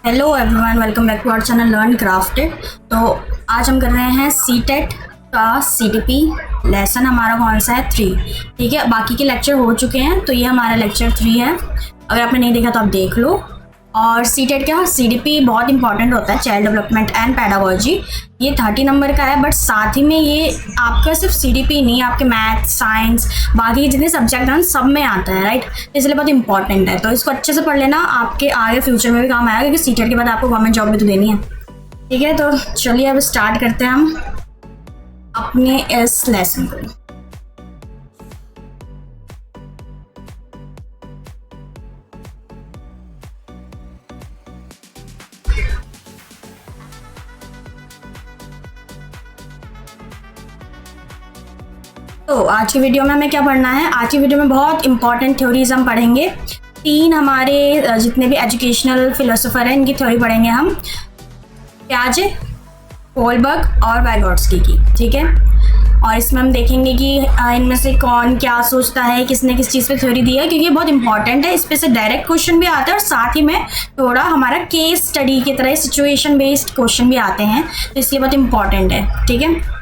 Hello everyone, welcome back to our channel learn crafted. तो आज हम कर रहे हैं सीटेट का सीटीपी लेसन। हमारा कौन सा है? 3। ठीक है, बाकी के लेक्चर हो चुके हैं, तो ये हमारा लेक्चर 3 है। अगर आपने नहीं देखा तो आप देख लो। और सीटेट क्या, सीडीपी बहुत इंपॉर्टेंट होता है, चाइल्ड डेवलपमेंट एंड पैडागोजी। ये 30 नंबर का है, बट साथ ही में ये आपका सिर्फ सीडीपी नहीं, आपके मैथ, साइंस, बाकी जितने सब्जेक्ट हैं सब में आता है, राइट। इसलिए बहुत इंपॉर्टेंट है, तो इसको अच्छे से पढ़ लेना, आपके आगे फ्यूचर में भी काम आएगा, क्योंकि सीटेट के बाद आपको गवर्नमेंट जॉब भी तो देनी है। ठीक है, तो चलिए अब स्टार्ट करते हैं हम अपने इस लेसन को। तो आज की वीडियो में हमें क्या पढ़ना है? आज की वीडियो में बहुत इंपॉर्टेंट थ्योरीज हम पढ़ेंगे। 3 हमारे जितने भी एजुकेशनल फिलोसोफर हैं इनकी थ्योरी पढ़ेंगे हम, प्याजे, कोलबर्ग और वाइगोट्स्की की। ठीक है, और इसमें हम देखेंगे कि इनमें से कौन क्या सोचता है, किसने किस चीज़ पे थ्योरी दी है, क्योंकि ये बहुत इंपॉर्टेंट है। इस पे से डायरेक्ट क्वेश्चन भी आते हैं और साथ ही में थोड़ा हमारा केस स्टडी की तरह सिचुएशन बेस्ड क्वेश्चन भी आते हैं, तो इसलिए बहुत इंपॉर्टेंट है। ठीक है,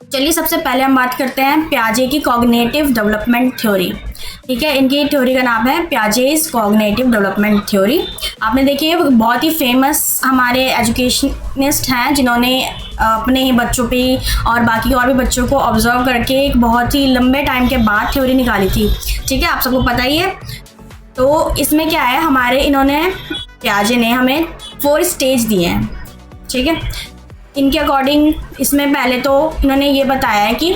चलिए सबसे पहले हम बात करते हैं प्याजे की कॉग्निटिव डेवलपमेंट थ्योरी। ठीक है, इनकी थ्योरी का नाम है प्याजेस कॉग्निटिव डेवलपमेंट थ्योरी। आपने देखिए बहुत ही फेमस हमारे एजुकेशनिस्ट हैं, जिन्होंने अपने ही बच्चों पे और बाकी और भी बच्चों को ऑब्जर्व करके एक बहुत ही लंबे टाइम के बाद थ्योरी निकाली थी। ठीक है, आप सबको पता ही है। तो इसमें क्या है, हमारे इन्होंने प्याजे ने हमें 4 स्टेज दिए हैं। ठीक है, इनके अकॉर्डिंग इसमें पहले तो इन्होंने ये बताया है कि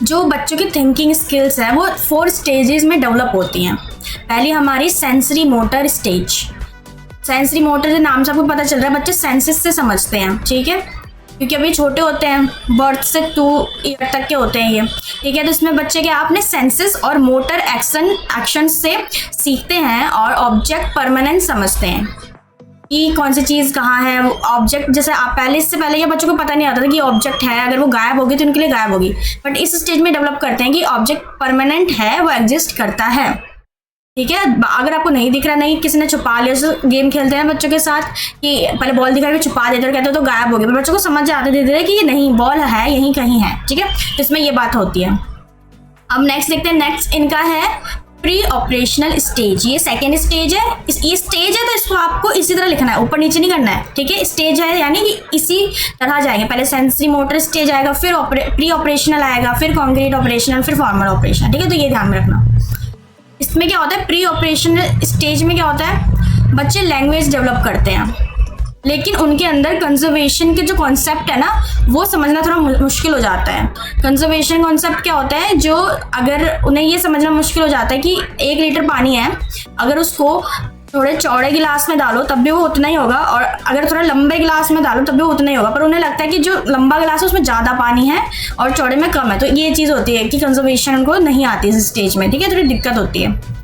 जो बच्चों की थिंकिंग स्किल्स है वो 4 स्टेजेस में डेवलप होती हैं। पहली हमारी sensory motor stage. Sensory motor के नाम से आपको पता चल रहा है बच्चे सेंसेस से समझते हैं। ठीक है, क्योंकि अभी छोटे होते हैं, बर्थ से 2 ईयर तक के होते हैं ये। ठीक है, तो इसमें बच्चे क्या अपने सेंसेस और मोटर एक्शन से सीखते हैं और ऑब्जेक्ट परमानेंट समझते हैं कि कौन सी चीज़ कहाँ है। ऑब्जेक्ट जैसे आप पहले, इससे पहले ये बच्चों को पता नहीं आता था कि ऑब्जेक्ट है, अगर वो गायब होगी तो उनके लिए गायब होगी, बट इस स्टेज में डेवलप करते हैं कि ऑब्जेक्ट परमानेंट है, वो एग्जिस्ट करता है। ठीक है, अगर आपको नहीं दिख रहा, नहीं किसी ने छुपा लिया, जैसे गेम खेलते हैं बच्चों के साथ कि पहले बॉल दिखा के छुपा देते और कहते हो तो गायब हो गया, बच्चों को समझ आते धीरे धीरे कि ये नहीं, बॉल है यहीं कहीं है। ठीक है, तो इसमें ये बात होती है। अब नेक्स्ट देखते हैं, नेक्स्ट इनका है प्री ऑपरेशनल स्टेज। ये सेकेंड स्टेज है। ये स्टेज है तो इसको आपको इसी तरह लिखना है, ऊपर नीचे नहीं करना है। ठीक है, स्टेज है यानी कि इसी तरह जाएंगे, पहले सेंसरी मोटर स्टेज आएगा, फिर प्री ऑपरेशनल आएगा, फिर कॉन्क्रीट ऑपरेशनल, फिर फॉर्मल ऑपरेशन। ठीक है, तो ये ध्यान में रखना। इसमें क्या होता है, प्री ऑपरेशनल स्टेज में क्या होता है, बच्चे लैंग्वेज डेवलप करते हैं, लेकिन उनके अंदर कंजर्वेशन के जो कॉन्सेप्ट है ना वो समझना थोड़ा मुश्किल हो जाता है। कंजर्वेशन कॉन्सेप्ट क्या होता है, जो अगर उन्हें ये समझना मुश्किल हो जाता है कि 1 लीटर पानी है, अगर उसको थोड़े चौड़े गिलास में डालो तब भी वो उतना ही होगा, और अगर थोड़ा लंबे गिलास में डालो तब भी उतना ही होगा, पर उन्हें लगता है कि जो लंबा गिलास है उसमें ज़्यादा पानी है और चौड़े में कम है। तो ये चीज़ होती है कि कंजर्वेशन उनको नहीं आती इस स्टेज में। ठीक है, थोड़ी दिक्कत होती है।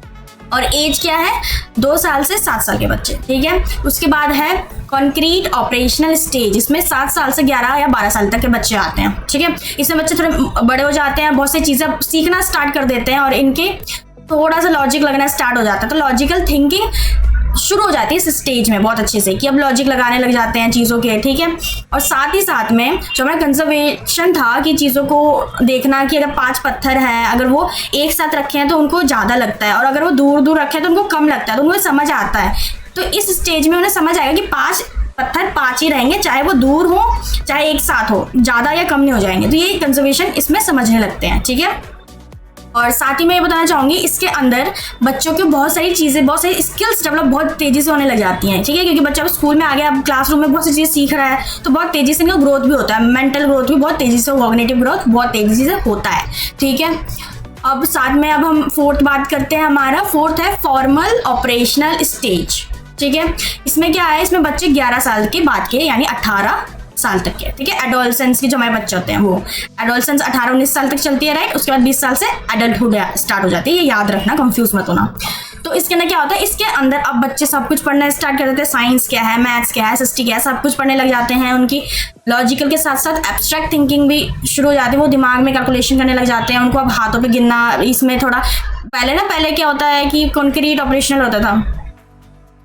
और एज क्या है, 2 साल से 7 साल के बच्चे। ठीक है, उसके बाद है कॉन्क्रीट ऑपरेशनल स्टेज। इसमें 7 साल से 11 या 12 साल तक के बच्चे आते हैं। ठीक है, इसमें बच्चे थोड़े बड़े हो जाते हैं, बहुत सी चीज़ें सीखना स्टार्ट कर देते हैं और इनके थोड़ा सा लॉजिक लगना स्टार्ट हो जाता है। तो लॉजिकल थिंकिंग शुरू हो जाती है इस स्टेज में बहुत अच्छे से, कि अब लॉजिक लगाने लग जाते हैं चीज़ों के। ठीक है, और साथ ही साथ में जो हमारा कंजर्वेशन था कि चीज़ों को देखना कि अगर 5 पत्थर हैं, अगर वो एक साथ रखे हैं तो उनको ज़्यादा लगता है, और अगर वो दूर दूर रखे हैं तो उनको कम लगता है, तो उनको समझ आता है। तो इस स्टेज में उन्हें समझ आएगा कि 5 पत्थर 5 ही रहेंगे, चाहे वो दूर हो चाहे एक साथ हो, ज़्यादा या कम नहीं हो जाएंगे। तो ये कंजर्वेशन इसमें समझने लगते हैं। ठीक है, और साथ ही मैं ये बताना चाहूँगी, इसके अंदर बच्चों की बहुत सारी चीज़ें, बहुत सारी स्किल्स डेवलप बहुत तेज़ी से होने लग जाती हैं। ठीक है, क्योंकि बच्चा अब स्कूल में आ गया, अब क्लासरूम में बहुत सी चीज़ें सीख रहा है, तो बहुत तेज़ी से इनका ग्रोथ भी होता है, मेंटल ग्रोथ भी बहुत तेज़ी से, कॉग्निटिव ग्रोथ बहुत तेज़ी से होता है। ठीक है, अब साथ में अब हम 4th बात करते हैं। हमारा 4th है फॉर्मल ऑपरेशनल स्टेज। ठीक है, इसमें क्या है, इसमें बच्चे 11 साल के बाद के यानी 18 साल तक के। ठीक है, एडोलसेंस के जो हमारे बच्चे होते हैं वो एडोलसेंस 18-19 साल तक चलती है, राइट। उसके बाद 20 साल से एडल्टहुड स्टार्ट हो जाती है, ये याद रखना, कंफ्यूज मत होना। तो इसके अंदर क्या होता है, इसके अंदर अब बच्चे सब कुछ पढ़ना स्टार्ट कर देते हैं। साइंस क्या है, मैथ्स क्या है, एसएसटी क्या है, सब कुछ पढ़ने लग जाते हैं। उनकी लॉजिकल के साथ साथ एब्स्ट्रैक्ट थिंकिंग भी शुरू हो जाती है, वो दिमाग में कैलकुलेशन करने लग जाते हैं। उनको अब हाथों पे गिनना, इसमें थोड़ा पहले क्या होता है कि कॉन्क्रीट ऑपरेशनल होता था,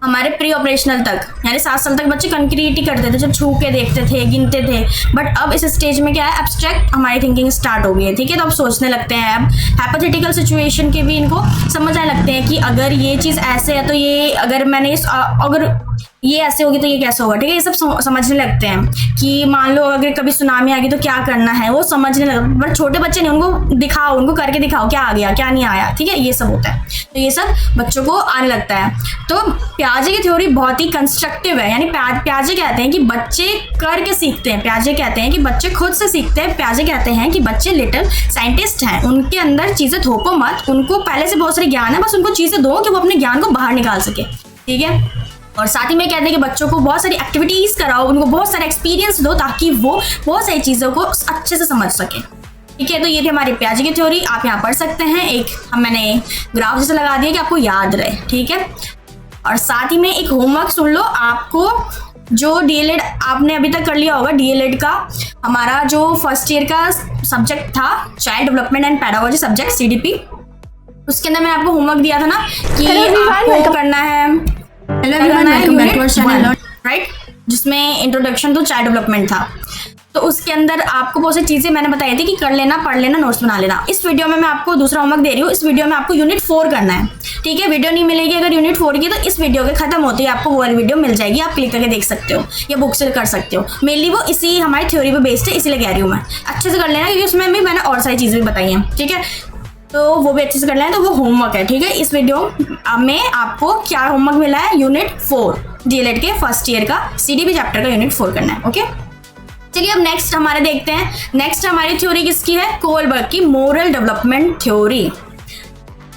हमारे प्री ऑपरेशनल तक, यानी 7 साल तक बच्चे कंक्रीट ही करते थे, जब छू के देखते थे, गिनते थे। बट अब इस स्टेज में क्या है, एब्स्ट्रैक्ट हमारी थिंकिंग स्टार्ट हो गई है, ठीक है। तो अब सोचने लगते हैं, अब हाइपोथेटिकल सिचुएशन के भी इनको समझ आने लगते हैं कि अगर ये चीज़ ऐसे है तो ये, अगर मैंने अगर ये ऐसे होगी तो ये कैसे होगा, ठीक है। ये सब समझने लगते हैं कि मान लो अगर कभी सुनामी आ गई तो क्या करना है, वो समझने लगते। बट छोटे बच्चे नहीं, उनको दिखाओ, उनको करके दिखाओ क्या आ गया क्या नहीं आया, ठीक है। ये सब होता है, तो ये सब बच्चों को आने लगता है। तो पियाजे की थ्योरी बहुत ही कंस्ट्रक्टिव है, यानी पियाजे कहते हैं कि बच्चे करके सीखते हैं। पियाजे कहते हैं कि बच्चे खुद से सीखते हैं। पियाजे कहते हैं कि बच्चे लिटिल साइंटिस्ट हैं, उनके अंदर चीज़ें थोपो मत, उनको पहले से बहुत सारे ज्ञान है, बस उनको चीज़ें दो कि वो अपने ज्ञान को बाहर निकाल सके, ठीक है। और साथ ही में कहते हैं कि बच्चों को बहुत सारी एक्टिविटीज़ कराओ, उनको बहुत सारे एक्सपीरियंस दो, ताकि वो बहुत सारी चीज़ों को अच्छे से समझ सके, ठीक है। तो ये थी हमारी पियाजे की थ्योरी, आप यहाँ पढ़ सकते हैं। एक मैंने ग्राफ जैसे लगा दिया कि आपको याद रहे, ठीक है। और साथ ही में एक होमवर्क सुन लो, आपको जो डीएलएड आपने अभी तक कर लिया होगा, डीएलएड का हमारा जो फर्स्ट ईयर का सब्जेक्ट था, child development and pedagogy subject CDP, उसके अंदर मैंने आपको होमवर्क दिया था ना कि आपको करना है, राइट, जिसमें इंट्रोडक्शन टू चाइल्ड डेवलपमेंट था। तो उसके अंदर आपको बहुत सी चीज़ें मैंने बताई थी कि कर लेना, पढ़ लेना, नोट्स बना लेना। इस वीडियो में मैं आपको दूसरा होमवर्क दे रही हूँ। इस वीडियो में आपको यूनिट 4 करना है, ठीक है। वीडियो नहीं मिलेगी अगर यूनिट 4 की, तो इस वीडियो के खत्म होते ही आपको वो वाली वीडियो मिल जाएगी, आप क्लिक करके देख सकते हो या बुक से कर सकते हो। मेनली वो इसी हमारी थ्योरी पे बेस्ड है, इसीलिए कह रही हूँ मैं। अच्छे से कर लेना, क्योंकि उसमें भी मैंने और सारी चीज़ें भी बताई हैं, ठीक है। तो वो भी अच्छे से कर लेना, तो वो होमवर्क है, ठीक है। इस वीडियो में आपको क्या होमवर्क मिला है, यूनिट 4 डीएलएड के फर्स्ट ईयर का CDP चैप्टर का यूनिट 4 करना है, ओके। चलिए अब नेक्स्ट हमारे देखते हैं। नेक्स्ट हमारी थ्योरी किसकी है, कोलबर्ग की मोरल डेवलपमेंट थ्योरी।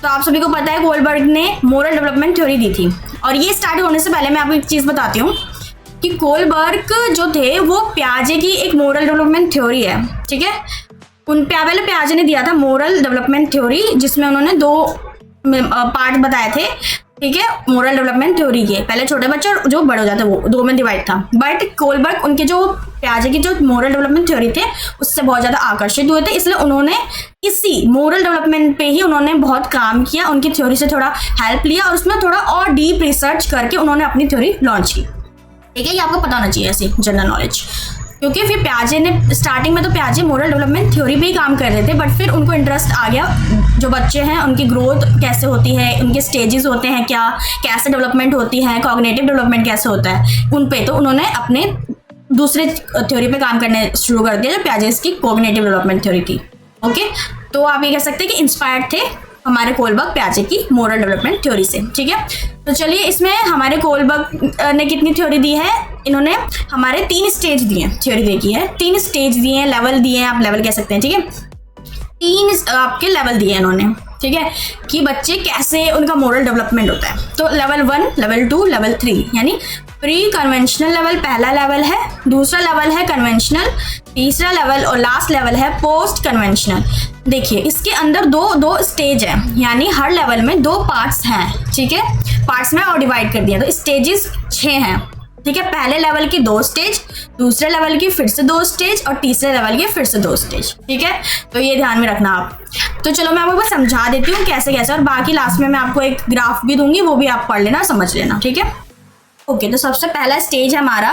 तो आप सभी को पता है कोलबर्ग ने मोरल डेवलपमेंट थ्योरी दी थी। और ये स्टार्ट होने से पहले मैं आपको एक चीज़ बताती हूँ कि कोलबर्ग जो थे वो पियाजे की एक मोरल डेवलपमेंट थ्योरी है, ठीक है। पहले पियाजे ने दिया था मोरल डेवलपमेंट थ्योरी, जिसमें उन्होंने 2 पार्ट बताए थे, ठीक है, मोरल डेवलपमेंट थ्योरी के। पहले छोटे बच्चे और जो बड़े हो जाते वो 2 में डिवाइड था। बट कोलबर्ग उनके जो पियाजे की जो मोरल डेवलपमेंट थ्योरी थे उससे बहुत ज़्यादा आकर्षित हुए थे, इसलिए उन्होंने इसी मोरल डेवलपमेंट पे ही उन्होंने बहुत काम किया, उनकी थ्योरी से थोड़ा हेल्प लिया और उसमें थोड़ा और डीप रिसर्च करके उन्होंने अपनी थ्योरी लॉन्च की, ठीक है। ये आपको पता होना चाहिए ऐसी जनरल नॉलेज, क्योंकि फिर पियाजे ने स्टार्टिंग में तो पियाजे मोरल डेवलपमेंट थ्योरी पे ही काम कर रहे थे, बट फिर उनको इंटरेस्ट आ गया, जो बच्चे हैं उनकी ग्रोथ कैसे होती है, उनके स्टेजेस होते हैं क्या, कैसे डेवलपमेंट होती है, कॉग्निटिव डेवलपमेंट कैसे होता है, उन पे तो उन्होंने अपने दूसरे थ्योरी पे काम करने शुरू कर दिया, जो पियाजे की कॉग्निटिव डेवलपमेंट थ्योरी थी, ओके। तो आप ये कह सकते हैं कि इंस्पायर्ड थे हमारे कोलबर्ग पियाजे की मोरल डेवलपमेंट थ्योरी से, ठीक है। तो चलिए इसमें हमारे कोलबर्ग ने कितनी थ्योरी दी है, इन्होंने हमारे 3 स्टेज दिए, थ्योरी देखी है 3 स्टेज दिए हैं, लेवल दिए हैं, आप लेवल कह सकते हैं, ठीक है। 3 आपके लेवल दिए हैं इन्होंने, ठीक है, कि बच्चे कैसे उनका मोरल डेवलपमेंट होता है। तो लेवल 1, लेवल 2, लेवल 3, यानी प्री कन्वेंशनल लेवल पहला लेवल है, दूसरा लेवल है कन्वेंशनल, तीसरा लेवल और लास्ट लेवल है पोस्ट कन्वेंशनल। देखिए इसके अंदर दो स्टेज है, यानी हर लेवल में 2 पार्ट्स हैं, ठीक है। पार्ट्स में और डिवाइड कर दिया, तो स्टेजेस 6 हैं, ठीक है। पहले लेवल की 2 स्टेज, दूसरे लेवल की फिर से 2 स्टेज और तीसरे लेवल की फिर से 2 स्टेज, ठीक है। तो ये ध्यान में रखना आप। तो चलो मैं आपको बस समझा देती हूँ कैसे कैसे, और बाकी लास्ट में मैं आपको एक ग्राफ भी दूंगी, वो भी आप पढ़ लेना, समझ लेना, ठीक है। ओके, तो सबसे पहला स्टेज है हमारा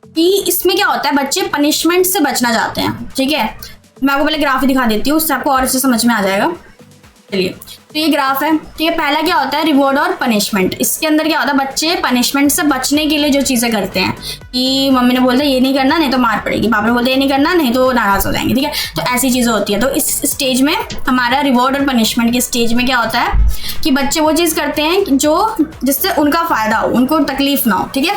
कि इसमें क्या होता है, बच्चे पनिशमेंट से बचना चाहते हैं, ठीक है। मैं आपको पहले ग्राफ ही दिखा देती हूँ, उससे आपको और अच्छे समझ में आ जाएगा। चलिए तो ये ग्राफ है, ठीक है। पहला क्या होता है, रिवॉर्ड और पनिशमेंट। इसके अंदर क्या होता है, बच्चे पनिशमेंट से बचने के लिए जो चीज़ें करते हैं कि मम्मी ने बोलते ये नहीं करना नहीं तो मार पड़ेगी, पापा ने बोलते ये नहीं करना नहीं तो नाराज़ हो जाएंगे, ठीक है। तो ऐसी चीज़ें होती है। तो इस स्टेज में हमारा रिवॉर्ड और पनिशमेंट के स्टेज में क्या होता है कि बच्चे वो चीज़ करते हैं जो जिससे उनका फ़ायदा हो, उनको तकलीफ ना हो, ठीक है।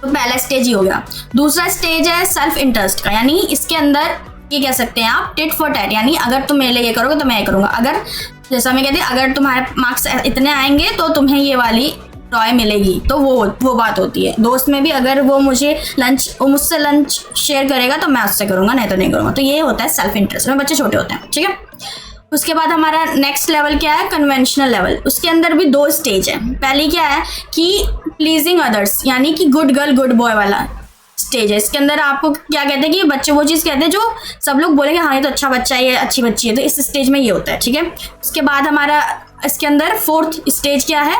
तो पहला स्टेज ही हो गया। दूसरा स्टेज है सेल्फ इंटरेस्ट का, यानी इसके अंदर ये कह सकते हैं आप टिट फॉर टैट, यानी अगर तुम मेरे लिए ये करोगे तो मैं ये करूँगा। अगर जैसा मैं कहती अगर तुम्हारे मार्क्स इतने आएंगे तो तुम्हें ये वाली टॉय मिलेगी, तो वो बात होती है। दोस्त में भी अगर वो मुझसे लंच शेयर करेगा तो मैं उससे करूँगा, नहीं तो नहीं करूँगा। तो ये होता है सेल्फ इंटरेस्ट में, बच्चे छोटे होते हैं, ठीक है। उसके बाद हमारा नेक्स्ट लेवल क्या है, कन्वेंशनल लेवल। उसके अंदर भी 2 स्टेज है। पहली क्या है कि प्लीजिंग अदर्स, यानी कि गुड गर्ल गुड बॉय वाला स्टेज है। इसके अंदर आपको क्या कहते हैं कि बच्चे वो चीज़ कहते हैं जो सब लोग बोलेंगे हाँ ये तो अच्छा बच्चा है, ये अच्छी बच्ची है, तो इस स्टेज में ये होता है, ठीक है। उसके बाद हमारा इसके अंदर 4th स्टेज क्या है,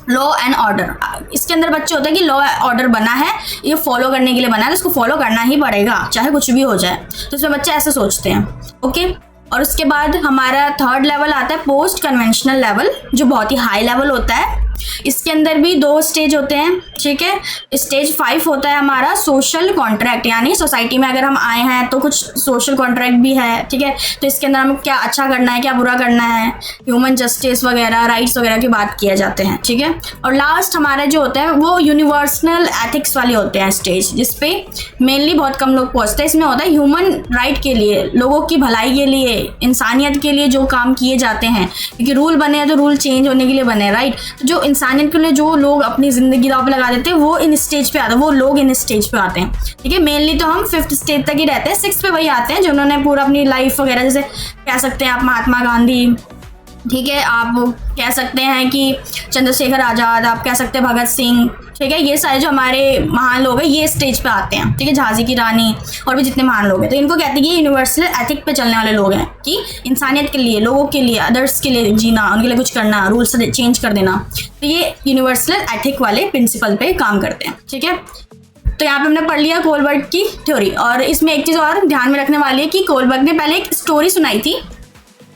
लॉ एंड ऑर्डर, इसके अंदर बच्चे होते हैं कि लॉ ऑर्डर बना है, ये फॉलो करने के लिए बना है, तो इसको फॉलो करना ही पड़ेगा चाहे कुछ भी हो जाए, तो इसमें बच्चे ऐसे सोचते हैं। ओके, और उसके बाद हमारा थर्ड लेवल आता है पोस्ट कन्वेंशनल लेवल, जो बहुत ही हाई लेवल होता है। इसके अंदर भी 2 स्टेज होते हैं, ठीक है। स्टेज 5 होता है हमारा सोशल कॉन्ट्रैक्ट, यानी सोसाइटी में अगर हम आए हैं तो कुछ सोशल कॉन्ट्रैक्ट भी है, ठीक है। तो इसके अंदर हमें क्या अच्छा करना है, क्या बुरा करना है, ह्यूमन जस्टिस वगैरह, राइट्स वगैरह की बात किए जाते हैं, ठीक है। और लास्ट हमारा जो होता है वो यूनिवर्सल एथिक्स वाले होते हैं स्टेज, जिसपे मेनली बहुत कम लोग पहुंचते हैं। इसमें होता है ह्यूमन राइट के लिए, लोगों की भलाई के लिए, इंसानियत के लिए जो काम किए जाते हैं, क्योंकि रूल बने हैं तो रूल चेंज होने के लिए बने, राइट। तो जो इंसानियत के लिए जो लोग अपनी जिंदगी दांव पे लगा देते हैं वो इन स्टेज पे आते हैं, वो लोग इन स्टेज पे आते हैं, ठीक है। मेनली तो हम 5th स्टेज तक ही रहते हैं, 6th पे वही आते हैं जिन्होंने पूरा अपनी लाइफ वगैरह, जैसे कह सकते हैं आप महात्मा गांधी, ठीक है, आप कह सकते हैं कि चंद्रशेखर आज़ाद, आप कह सकते हैं भगत सिंह, ठीक है। ये सारे जो हमारे महान लोग हैं ये स्टेज पे आते हैं, ठीक है। झांसी की रानी और भी जितने महान लोग हैं, तो इनको कहते हैं कि ये यूनिवर्सल एथिक पे चलने वाले लोग हैं, कि इंसानियत के लिए, लोगों के लिए, अदर्स के लिए जीना, उनके लिए कुछ करना, रूल्स चेंज कर देना, तो ये यूनिवर्सल एथिक वाले प्रिंसिपल पे काम करते हैं, ठीक है। तो यहाँ पे हमने पढ़ लिया कोलबर्ग की थ्योरी, और इसमें एक चीज़ और ध्यान में रखने वाली है कि कोलबर्ग ने पहले एक स्टोरी सुनाई थी,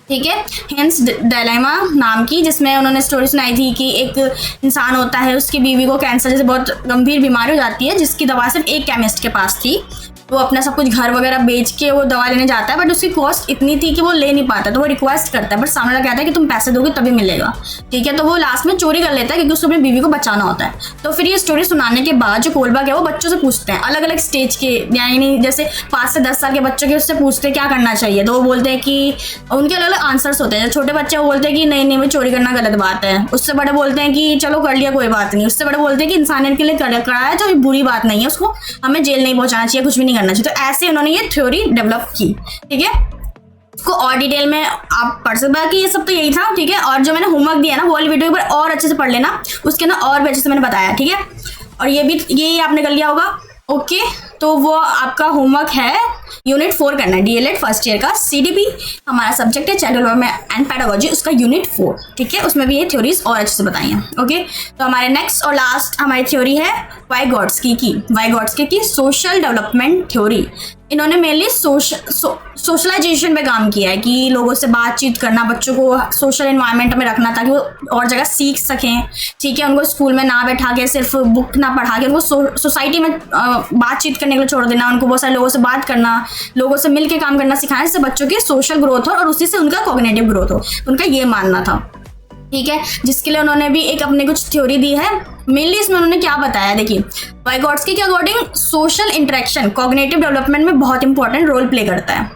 ठीक है, हेंस डायलेमा नाम की, जिसमें उन्होंने स्टोरी सुनाई थी कि एक इंसान होता है, उसकी बीवी को कैंसर जैसे बहुत गंभीर बीमारी हो जाती है, जिसकी दवा सिर्फ एक केमिस्ट के पास थी। वो अपना सब कुछ घर वगैरह बेच के वो दवा लेने जाता है, बट उसकी कॉस्ट इतनी थी कि वो ले नहीं पाता, तो वो रिक्वेस्ट करता है, बट सामने वाला कहता है कि तुम पैसे दोगे तभी मिलेगा, ठीक है। तो वो लास्ट में चोरी कर लेता है क्योंकि उसको अपनी बीवी को बचाना होता है। तो फिर ये स्टोरी सुनाने के बाद जो कोलबर्ग है वो बच्चों से पूछते हैं, अलग अलग स्टेज के, यानी जैसे 5 से 10 साल के बच्चों के, उससे पूछते हैं क्या करना चाहिए, तो वो बोलते हैं कि उनके अलग अलग आंसर्स होते हैं। जो छोटे बच्चे वो बोलते हैं कि नहीं नहीं, वो चोरी करना गलत बात है। उससे बड़े बोलते हैं कि चलो कर लिया कोई बात नहीं। उससे बड़े बोलते हैं कि इंसानियत के लिए करा है तो बुरी बात नहीं है, उसको हमें जेल नहीं पहुंचाना चाहिए, कुछ भी नहीं करना चाहिए। तो ऐसे उन्होंने ये थ्योरी डेवलप की, ठीक है। इसको और डिटेल में आप पढ़ सकते, बाकी ये सब तो यही था, ठीक है। और जो मैंने होमवर्क दिया ना वो वाली वीडियो पर और अच्छे से पढ़ लेना, उसके ना और भी अच्छे से मैंने बताया, ठीक है। और ये भी यही आपने कर लिया होगा, ओके। तो वो आपका होमवर्क है यूनिट 4 करना है, डीएलएड फर्स्ट ईयर का, सीडीपी हमारा सब्जेक्ट है, चाइल्ड डेवलपमेंट एंड पेडागोजी, उसका यूनिट 4, ठीक है। उसमें भी ये थ्योरीज और अच्छे से बताई हैं, ओके। तो हमारे नेक्स्ट और लास्ट हमारी थ्योरी है वाइगॉट्स्की की सोशल डेवलपमेंट थ्योरी। इन्होंने मेनली सोशलाइजेशन पे काम किया है, कि लोगों से बातचीत करना, बच्चों को सोशल एनवायरनमेंट में रखना ताकि वो और जगह सीख सकें, ठीक है। उनको स्कूल में ना बैठा के सिर्फ बुक ना पढ़ा के उनको सोसाइटी में बातचीत करने के लिए छोड़ देना, उनको बहुत सारे लोगों से बात करना, लोगों से मिल के काम करना सिखाना, जिससे बच्चों की सोशल ग्रोथ हो और उसी से उनका कॉग्निटिव ग्रोथ हो, उनका ये मानना था, ठीक है। जिसके लिए उन्होंने भी एक अपने कुछ थ्योरी दी है। मेनली इसमें उन्होंने क्या बताया, देखिए, वाइगॉट्स्की के according social interaction cognitive development में बहुत इंपॉर्टेंट रोल प्ले करता है।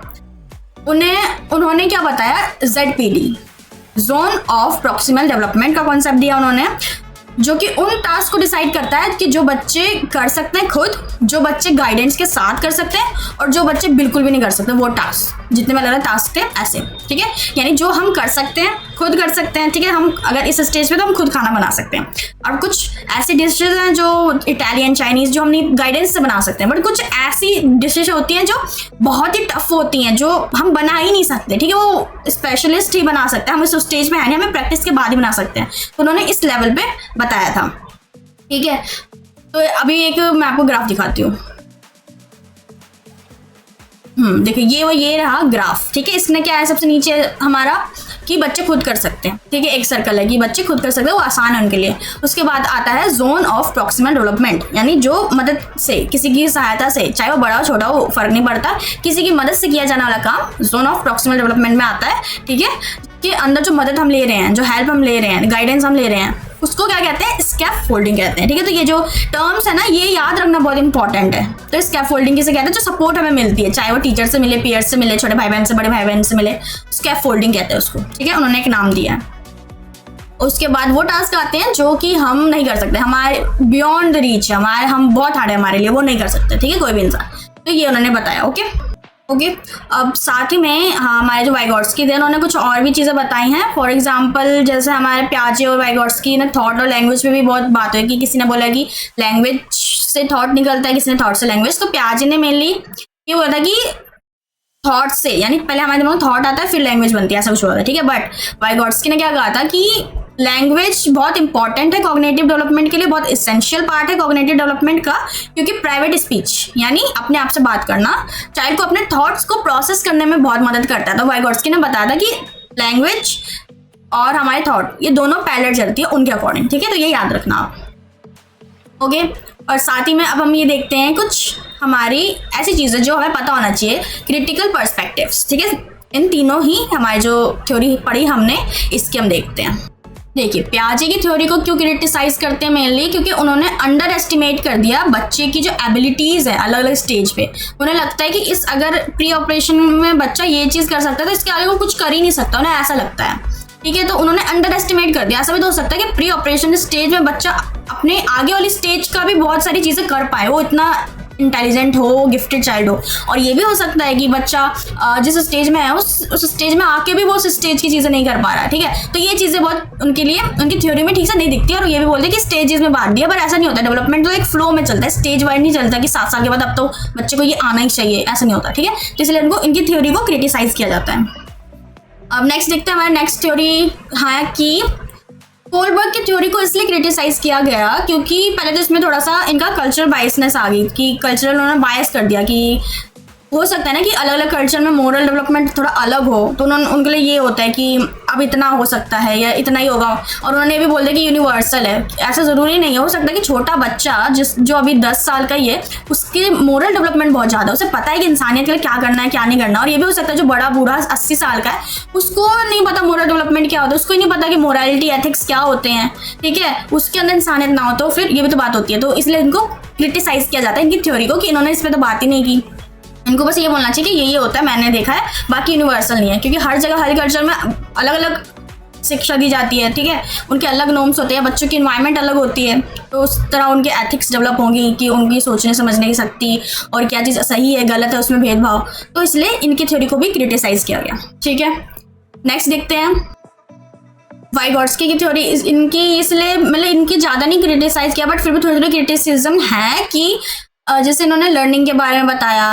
उन्होंने क्या बताया, ZPD, zone of proximal development का कॉन्सेप्ट दिया उन्होंने, जो कि उन टास्क को डिसाइड करता है कि जो बच्चे कर सकते हैं खुद, जो बच्चे गाइडेंस के साथ कर सकते हैं, और जो बच्चे बिल्कुल भी नहीं कर सकते, वो टास्क, जितने में अलग अलग टास्क थे ऐसे, ठीक है। यानी जो हम कर सकते हैं, खुद कर सकते हैं, ठीक है। हम अगर इस स्टेज पे तो हम खुद खाना बना सकते हैं, और कुछ ऐसी डिशेज हैं जो इटालियन, चाइनीज, जो हम गाइडेंस से बना सकते हैं, बट कुछ ऐसी डिशेज होती हैं जो बहुत ही टफ होती हैं, जो हम बना ही नहीं सकते, ठीक है। वो स्पेशलिस्ट ही बना सकते हैं, हम इस स्टेज पे है नहीं, हमें प्रैक्टिस के बाद ही बना सकते हैं। तो उन्होंने इस लेवल पे बताया था, ठीक है। तो अभी एक मैं आपको ग्राफ दिखाती हूँ, देखिए ये रहा ग्राफ, ठीक है। इसने क्या है, सबसे नीचे हमारा कि बच्चे खुद कर सकते हैं, ठीक है। एक सर्कल है कि बच्चे खुद कर सकते हैं, वो आसान है उनके लिए। उसके बाद आता है जोन ऑफ प्रॉक्सिमल डेवलपमेंट, यानी जो मदद से, किसी की सहायता से, चाहे वो बड़ा हो छोटा हो फर्क नहीं पड़ता, किसी की मदद से किया जाने वाला काम जोन ऑफ प्रॉक्सिमल डेवलपमेंट में आता है, ठीक है। के अंदर जो मदद हम ले रहे हैं, जो हेल्प हम ले रहे हैं, गाइडेंस हम ले रहे हैं, उसको क्या कहते हैं, स्कैफोल्डिंग कहते हैं, ठीक है। तो ये जो टर्म्स है ना, ये याद रखना बहुत इंपॉर्टेंट है। तो स्कैफोल्डिंग किसे कहते हैं, जो सपोर्ट हमें मिलती है, चाहे वो टीचर से मिले, पीयर से मिले, छोटे भाई बहन से, बड़े भाई बहन से मिले, स्कैफोल्डिंग कहते हैं उसको, ठीक है। उन्होंने एक नाम दिया है। उसके बाद वो टास्क आते हैं जो कि हम नहीं कर सकते, हमारे बियॉन्ड द रीच है, हम बहुत हार्ड है हमारे लिए, वो नहीं कर सकते, ठीक है, कोई भी इंसान। तो ये उन्होंने बताया, ओके। अब साथ ही में हमारे जो वाइगॉट्स्की थे, उन्होंने कुछ और भी चीज़ें बताई हैं। फॉर एग्जांपल जैसे हमारे पियाजे और वाइगॉट्स्की ने थॉट और लैंग्वेज पे भी बहुत बात हुई, कि किसी ने बोला कि लैंग्वेज से थॉट निकलता है, किसी ने थॉट से लैंग्वेज। तो पियाजे ने मेनली ये बोला था कि थॉट से, यानी पहले हमारे दिमाग में थॉट आता है फिर लैंग्वेज बनती है, ऐसा कुछ हुआ था, ठीक है। बट वाइगॉट्स्की ने क्या कहा था कि लैंग्वेज बहुत इंपॉर्टेंट है कॉग्निटिव डेवलपमेंट के लिए, बहुत इसेंशियल पार्ट है कॉग्निटिव डेवलपमेंट का, क्योंकि प्राइवेट स्पीच यानी अपने आप से बात करना चाइल्ड को अपने थॉट्स को प्रोसेस करने में बहुत मदद करता है। तो वाइगोट्स्की ने बताया था कि लैंग्वेज और हमारे थॉट ये दोनों पैरेलल चलती है उनके अकॉर्डिंग, ठीक है, तो ये याद रखना आप। ओके, और साथ ही में अब हम ये देखते हैं कुछ हमारी ऐसी चीज़ें जो हमें पता होना चाहिए, क्रिटिकल पर्सपेक्टिव्स, ठीक है। इन तीनों ही हमारी जो थ्योरी पढ़ी हमने इसके हम देखते हैं। देखिए पियाजे की थ्योरी को क्यों क्रिटिसाइज करते हैं मेनली, क्योंकि उन्होंने अंडर एस्टिमेट कर दिया बच्चे की जो एबिलिटीज़ है अलग अलग स्टेज पे। उन्हें लगता है कि इस अगर प्री ऑपरेशन में बच्चा ये चीज़ कर सकता है तो इसके आगे वो कुछ कर ही नहीं सकता, उन्हें ऐसा लगता है, ठीक है। तो उन्होंने अंडर एस्टिमेट कर दिया। ऐसा भी तो हो सकता है कि प्री ऑपरेशन स्टेज में बच्चा अपने आगे वाली स्टेज का भी बहुत सारी चीज़ें कर पाए, वो इतना इंटेलिजेंट हो, गिफ्टेड चाइल्ड हो। और ये भी हो सकता है कि बच्चा जिस स्टेज में है उस स्टेज में आके भी वो उस स्टेज की चीज़ें नहीं कर पा रहा है, ठीक है। तो ये चीज़ें बहुत उनके लिए उनकी थ्योरी में ठीक से नहीं दिखती है, और ये भी बोलते हैं कि स्टेजेस में बांट दिया, पर ऐसा नहीं होता। डेवलपमेंट तो एक फ्लो में चलता है, स्टेज वाइज नहीं चलता कि 7 साल के बाद अब तो बच्चे को ये आना ही चाहिए, ऐसा नहीं होता, ठीक है। तो इसलिए उनको इनकी थ्योरी को क्रिटिसाइज किया जाता है। अब नेक्स्ट देखते हैं हमारा नेक्स्ट थ्योरी है कि कोलबर्ग की थ्योरी को इसलिए क्रिटिसाइज किया गया क्योंकि पहले तो इसमें थोड़ा सा इनका कल्चरल बायसनेस आ गई, कि कल्चरल उन्होंने बायस कर दिया कि हो सकता है ना कि अलग अलग कल्चर में मोरल डेवलपमेंट थोड़ा अलग हो, तो उन्होंने उनके लिए ये होता है कि अब इतना हो सकता है या इतना ही होगा। और उन्होंने ये भी बोल दिया कि यूनिवर्सल है, ऐसा ज़रूरी नहीं है। हो सकता है कि छोटा बच्चा जो अभी 10 साल का ही है उसके मोरल डेवलपमेंट बहुत ज़्यादा है, उसे पता है कि इंसानियत के लिए क्या करना है क्या नहीं करना। और ये भी हो सकता है जो बड़ा बूढ़ा 80 साल का है उसको नहीं पता मोरल डेवलपमेंट क्या होता है, उसको ही नहीं पता कि मोरालिटी एथिक्स क्या होते हैं, ठीक है, उसके अंदर इंसानियत ना हो, तो फिर ये भी तो बात होती है। तो इसलिए इनको क्रिटिसाइज किया जाता है इनकी थ्योरी को कि इन्होंने इस पर तो बात ही नहीं की। इनको बस ये बोलना चाहिए कि ये होता है, मैंने देखा है, बाकी यूनिवर्सल नहीं है, क्योंकि हर जगह हर कल्चर में अलग अलग शिक्षा दी जाती है, ठीक है। उनके अलग नॉर्म्स होते हैं, बच्चों की इन्वायरमेंट अलग होती है, तो उस तरह उनके एथिक्स डेवलप होंगी कि उनकी सोचने समझने की शक्ति और क्या चीज़ सही है गलत है उसमें भेदभाव। तो इसलिए इनकी थ्योरी को भी क्रिटिसाइज किया गया, ठीक है। नेक्स्ट देखते हैं वाइगोट्स्की की थ्योरी। इनकी इसलिए मतलब इनकी ज़्यादा नहीं क्रिटिसाइज किया, बट फिर भी थोड़ी थोड़ी क्रिटिसिज्म है कि जैसे इन्होंने लर्निंग के बारे में बताया,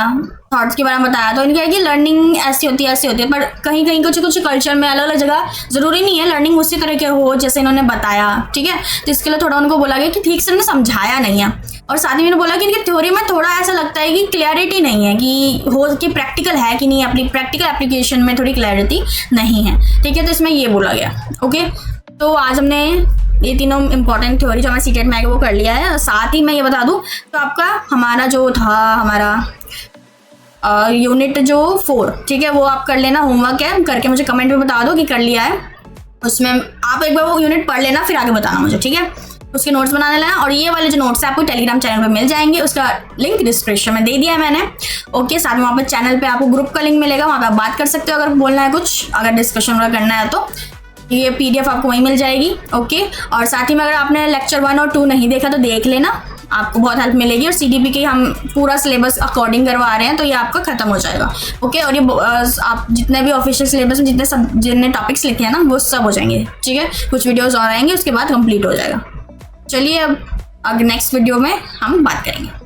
थॉट्स के बारे में बताया, तो इनका है कि लर्निंग ऐसी होती है, पर कहीं कहीं कुछ कल्चर में अलग अलग जगह ज़रूरी नहीं है लर्निंग उसी तरह के हो जैसे इन्होंने बताया, ठीक है। तो इसके लिए थोड़ा उनको बोला गया कि ठीक से उन्होंने समझाया नहीं है। और साथ ही मैंने बोला कि इनकी थ्योरी में थोड़ा ऐसा लगता है कि क्लैरिटी नहीं है कि हो कि प्रैक्टिकल है कि नहीं, अपनी प्रैक्टिकल एप्लीकेशन में थोड़ी क्लैरिटी नहीं है, ठीक है। तो इसमें ये बोला गया। ओके, तो आज हमने ये तीनों इंपॉर्टेंट थ्योरी जो हमारे सीटेट में आएगा वो कर लिया है। साथ ही मैं ये बता दूं तो आपका हमारा जो था हमारा यूनिट जो 4, ठीक है, वो आप कर लेना, होमवर्क है, करके मुझे कमेंट में बता दो कि कर लिया है। उसमें आप एक बार वो यूनिट पढ़ लेना, फिर आगे बताना मुझे, ठीक है। उसके नोट्स बना लेना, और ये वाले जो नोट्स है आपको टेलीग्राम चैनल पे मिल जाएंगे, उसका लिंक डिस्क्रिप्शन में दे दिया है मैंने। ओके, साथ में वहाँ पर चैनल पे आपको ग्रुप का लिंक मिलेगा, वहाँ पे आप बात कर सकते हो अगर बोलना है कुछ, अगर डिस्कशन वगैरह करना है तो ये PDF आपको वहीं मिल जाएगी। ओके, और साथ ही में अगर आपने लेक्चर 1 और 2 नहीं देखा तो देख लेना, आपको बहुत हेल्प मिलेगी। और CDP के हम पूरा सिलेबस अकॉर्डिंग करवा रहे हैं, तो ये आपका खत्म हो जाएगा। ओके, और ये आप जितने भी ऑफिशियल सिलेबस में जितने टॉपिक्स लिखे हैं ना वो सब हो जाएंगे, ठीक है। कुछ वीडियोज़ और आएंगे, उसके बाद कंप्लीट हो जाएगा। चलिए अब नेक्स्ट वीडियो में हम बात करेंगे।